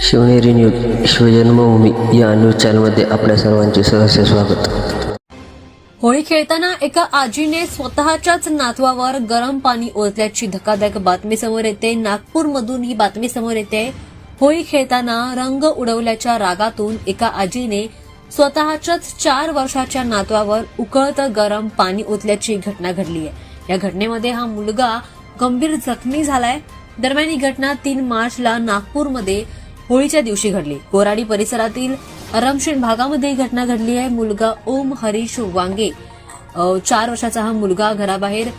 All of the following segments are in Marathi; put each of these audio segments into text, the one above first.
शिवनेरी न्यूज शिवजन्मभूमी या न्यूज चॅनलमध्ये आपल्या सर्वांचे सहर्ष स्वागत। होळी खेळताना एका आजीने स्वतःच्याच नातवावर गरम पाणी ओतल्याची धक्कादायक बातमी समोर येते। नागपूरमधून ही बातमी समोर येते। होळी खेळताना रंग उडवल्याच्या रागातून एका आजीने स्वतःच्याच 4 वर्षाच्या नातवावर उकळतं गरम पाणी ओतल्याची घटना घडली आहे। या घटनेमध्ये हा मुलगा गंभीर जखमी झालाय। दरम्यान ही घटना 3 मार्चला नागपूरमध्ये होळीच्या दिवशी घडली। कोराडी परिसरातील रमशीण भागामध्ये ही घटना घडली आहे। मुलगा ओम हरीश वांगे 4 वर्षाचा हा मुलगा घराबाहेर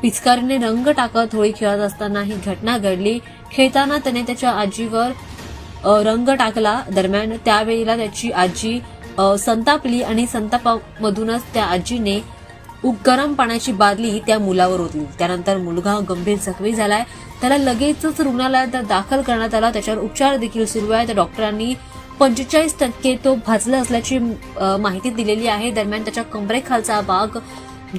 पिचकारीने रंग टाकत होळी खेळत असताना ही घटना घडली। खेळताना त्याने त्याच्या आजीवर रंग टाकला। दरम्यान त्यावेळेला त्याची आजी संतापली आणि संतापामधूनच त्या आजीने गरम पाण्याची बादली त्या मुलावर ओतली। त्यानंतर मुलगा गंभीर जखमी झालाय। त्याला लगेचच रुग्णालयात दाखल करण्यात आला। त्याच्यावर उपचार देखील सुरू आहेत। डॉक्टरांनी 45% तो भाजला असल्याची माहिती दिलेली आहे। दरम्यान त्याच्या कमरेखालचा भाग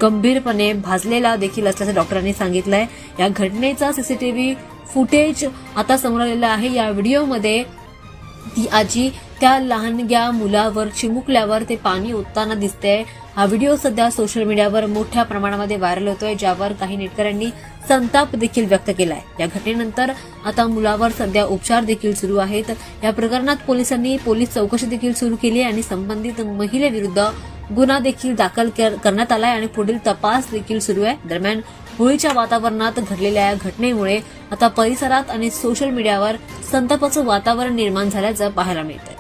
गंभीरपणे भाजलेला देखील असल्याचं डॉक्टरांनी सांगितलंय। या घटनेचा सीसीटीव्ही फुटेज आता समोर आलेला आहे। या व्हिडिओमध्ये ती आजी त्या लहानग्या मुलावर चिमुकल्यावर ते पाणी ओतताना दिसते। हा व्हिडिओ सध्या सोशल मीडियावर मोठ्या प्रमाणामध्ये व्हायरल होतोय, ज्यावर काही नेटकऱ्यांनी संताप देखील व्यक्त केलाय। या घटनेनंतर आता मुलावर सध्या उपचार देखील सुरू आहेत। या प्रकरणात पोलिसांनी चौकशी देखील सुरू केली आणि संबंधित महिलेविरुद्ध गुन्हा देखील दाखल करण्यात आलाय आणि पुढील तपास देखील सुरू आहे। दरम्यान होळीच्या वातावरणात घडलेल्या या घटनेमुळे आता परिसरात आणि सोशल मीडियावर संतापाचं वातावरण निर्माण झाल्याचं पाहायला मिळतंय।